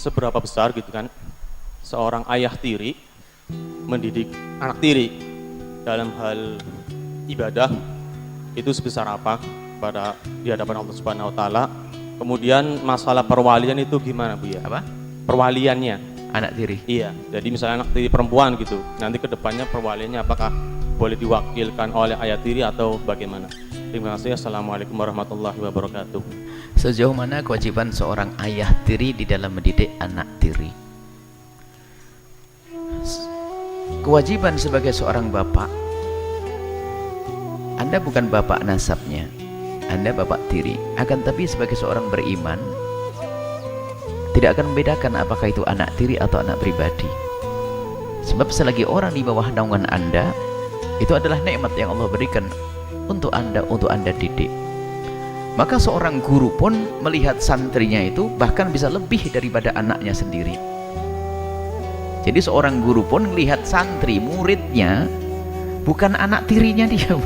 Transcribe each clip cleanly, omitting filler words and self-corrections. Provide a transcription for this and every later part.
Seberapa besar gitu kan seorang ayah tiri mendidik anak tiri dalam hal ibadah itu sebesar apa pada di hadapan Allah Subhanahu wa taala. Kemudian masalah perwalian itu gimana, Bu ya? Apa? Perwaliannya Anak tiri. Iya, jadi misalnya anak tiri perempuan gitu. Nanti kedepannya perwaliannya apakah boleh diwakilkan oleh ayah tiri atau bagaimana? Terima kasih. Assalamualaikum warahmatullahi wabarakatuh. Sejauh mana kewajiban seorang ayah tiri di dalam mendidik anak tiri? Kewajiban sebagai seorang bapak, Anda bukan bapak nasabnya, Anda bapak tiri. Akan tapi sebagai seorang beriman, tidak akan membedakan apakah itu anak tiri atau anak pribadi. Sebab selagi orang di bawah naungan Anda, itu adalah nikmat yang Allah berikan untuk Anda didik. Maka seorang guru pun melihat santrinya itu bahkan bisa lebih daripada anaknya sendiri. Jadi seorang guru pun melihat santri, muridnya, bukan anak tirinya dia,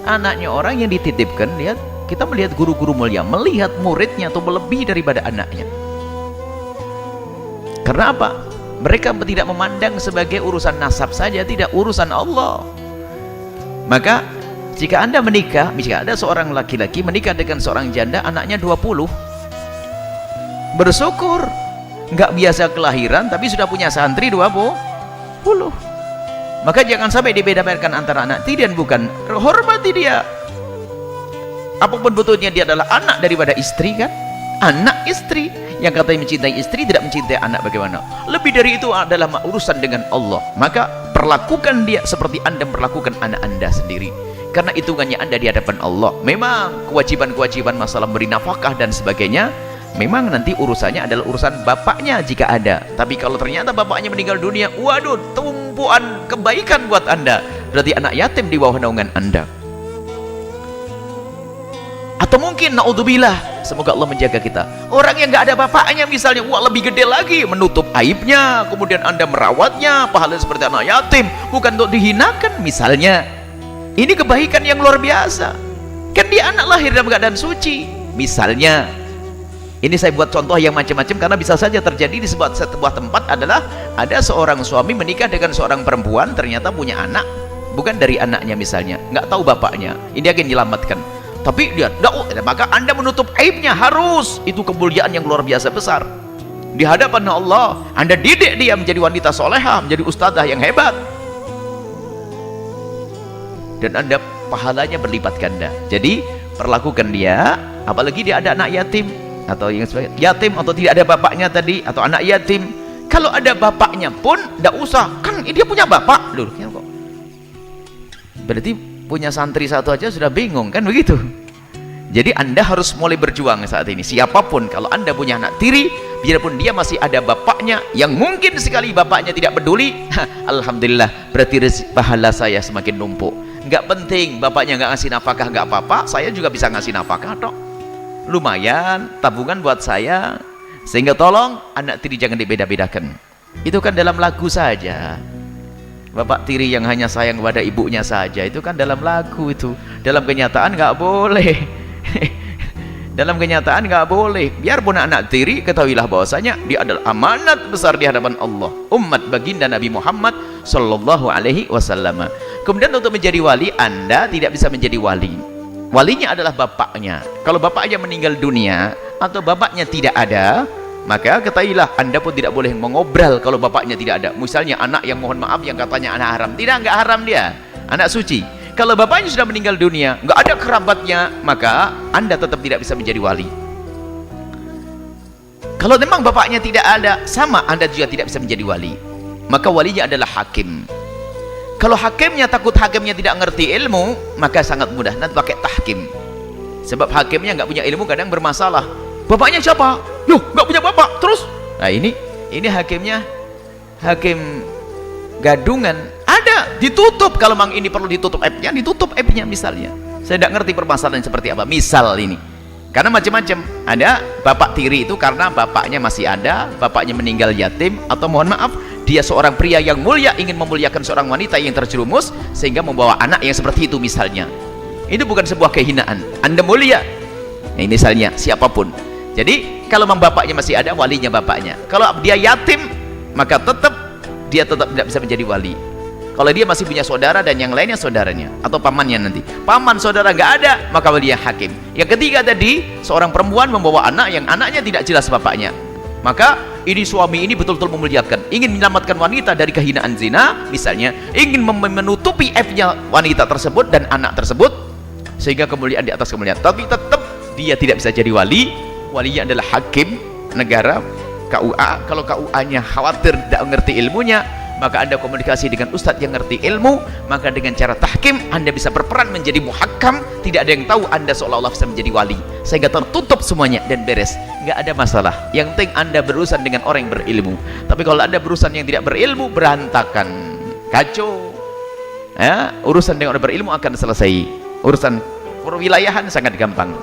anaknya orang yang dititipkan. Lihat, kita melihat guru-guru mulia melihat muridnya itu melebihi daripada anaknya. Karena apa? Mereka tidak memandang sebagai urusan nasab saja, tidak, urusan Allah. Maka jika Anda menikah, jika ada seorang laki-laki menikah dengan seorang janda, anaknya 20, bersyukur, nggak biasa kelahiran tapi sudah punya santri 20. Maka jangan sampai dibedakan antara anak tiri dan bukan. Hormati dia, apapun bentuknya, dia adalah anak daripada istri kan, anak istri. Yang katanya mencintai istri tidak mencintai anak, bagaimana? Lebih dari itu adalah urusan dengan Allah. Maka perlakukan dia seperti Anda perlakukan anak Anda sendiri, karena hitungannya Anda di hadapan Allah. Memang kewajiban-kewajiban masalah beri nafkah dan sebagainya, memang nanti urusannya adalah urusan bapaknya jika ada. Tapi kalau ternyata bapaknya meninggal dunia, waduh, tumpuan kebaikan buat Anda. Berarti anak yatim di bawah naungan Anda. Atau mungkin naudzubillah, semoga Allah menjaga kita, orang yang nggak ada bapaknya misalnya, wah lebih gede lagi, menutup aibnya, kemudian Anda merawatnya, pahala seperti anak yatim, bukan untuk dihinakan misalnya. Ini kebaikan yang luar biasa, kan dia anak lahir dalam keadaan suci misalnya. Ini saya buat contoh yang macam-macam karena bisa saja terjadi di sebuah tempat. Adalah ada seorang suami menikah dengan seorang perempuan, ternyata punya anak bukan dari anaknya misalnya, nggak tahu bapaknya, ini akan diselamatkan. Tapi dia, maka Anda menutup aibnya, harus. Itu kemuliaan yang luar biasa besar di hadapan Allah. Anda didik dia menjadi wanita solehah, menjadi ustadzah yang hebat, dan Anda pahalanya berlipat ganda. Jadi perlakukan dia, apalagi dia ada anak yatim atau yang sebagainya, yatim atau tidak ada bapaknya tadi, atau anak yatim. Kalau ada bapaknya pun tidak usah, kan dia punya bapak loh, kok berarti punya santri satu aja sudah bingung kan, begitu. Jadi Anda harus mulai berjuang saat ini. Siapapun, kalau Anda punya anak tiri, biarpun dia masih ada bapaknya, yang mungkin sekali bapaknya tidak peduli, alhamdulillah, berarti pahala saya semakin numpuk. Nggak penting bapaknya nggak ngasih nafkah, nggak apa-apa, saya juga bisa ngasih nafkah toh, lumayan tabungan buat saya. Sehingga tolong anak tiri jangan dibeda-bedakan. Itu kan dalam lagu saja. Bapak tiri yang hanya sayang kepada ibunya saja, itu kan dalam lagu itu. Dalam kenyataan nggak boleh. Dalam kenyataan nggak boleh. Biarpun anak tiri, ketahuilah bahwasanya dia adalah amanat besar di hadapan Allah, umat baginda Nabi Muhammad Sallallahu Alaihi Wasallam. Kemudian untuk menjadi wali, Anda tidak bisa menjadi wali. Walinya adalah bapaknya. Kalau bapaknya meninggal dunia atau bapaknya tidak ada, maka ketahuilah Anda pun tidak boleh mengobrol kalau bapaknya tidak ada. Misalnya anak yang mohon maaf yang katanya anak haram, nggak haram dia, anak suci. Kalau bapaknya sudah meninggal dunia, nggak ada kerabatnya, maka Anda tetap tidak bisa menjadi wali. Kalau memang bapaknya tidak ada, sama, Anda juga tidak bisa menjadi wali. Maka walinya adalah hakim. Kalau hakimnya takut hakimnya tidak ngerti ilmu, maka sangat mudah, nanti pakai tahkim. Sebab hakimnya nggak punya ilmu, kadang bermasalah. Bapaknya siapa? Loh, nggak punya bapak. Terus, nah ini hakimnya hakim gadungan. Ada, ditutup. Kalau memang ini perlu ditutup aibnya, ditutup aibnya misalnya. Saya tidak ngerti permasalahan seperti apa. Misal ini, karena macam-macam. Ada bapak tiri itu karena bapaknya masih ada, bapaknya meninggal yatim, atau mohon maaf, dia seorang pria yang mulia ingin memuliakan seorang wanita yang terjerumus sehingga membawa anak yang seperti itu misalnya. Itu bukan sebuah kehinaan. Anda mulia. Nah, misalnya siapapun. Jadi kalau memang bapaknya masih ada, walinya bapaknya. Kalau dia yatim, maka dia tetap tidak bisa menjadi wali. Kalau dia masih punya saudara dan yang lainnya saudaranya atau pamannya nanti. Paman saudara nggak ada, maka wali hakim. Yang ketiga tadi, seorang perempuan membawa anak yang anaknya tidak jelas bapaknya. Maka ini suami ini betul-betul memuliakan, ingin menyelamatkan wanita dari kehinaan zina, misalnya ingin menutupi aibnya wanita tersebut dan anak tersebut, sehingga kemuliaan di atas kemuliaan. Tapi tetap dia tidak bisa jadi wali. Walinya adalah hakim negara, KUA. Kalau KUA-nya khawatir tidak mengerti ilmunya, maka Anda komunikasi dengan ustadz yang ngerti ilmu, maka dengan cara tahkim Anda bisa berperan menjadi muhakam, tidak ada yang tahu Anda seolah-olah bisa menjadi wali, sehingga tertutup semuanya dan beres, nggak ada masalah. Yang penting Anda berurusan dengan orang yang berilmu. Tapi kalau Anda berurusan yang tidak berilmu, berantakan, kacau ya. Urusan dengan orang berilmu akan selesai. Urusan perwilayahan sangat gampang.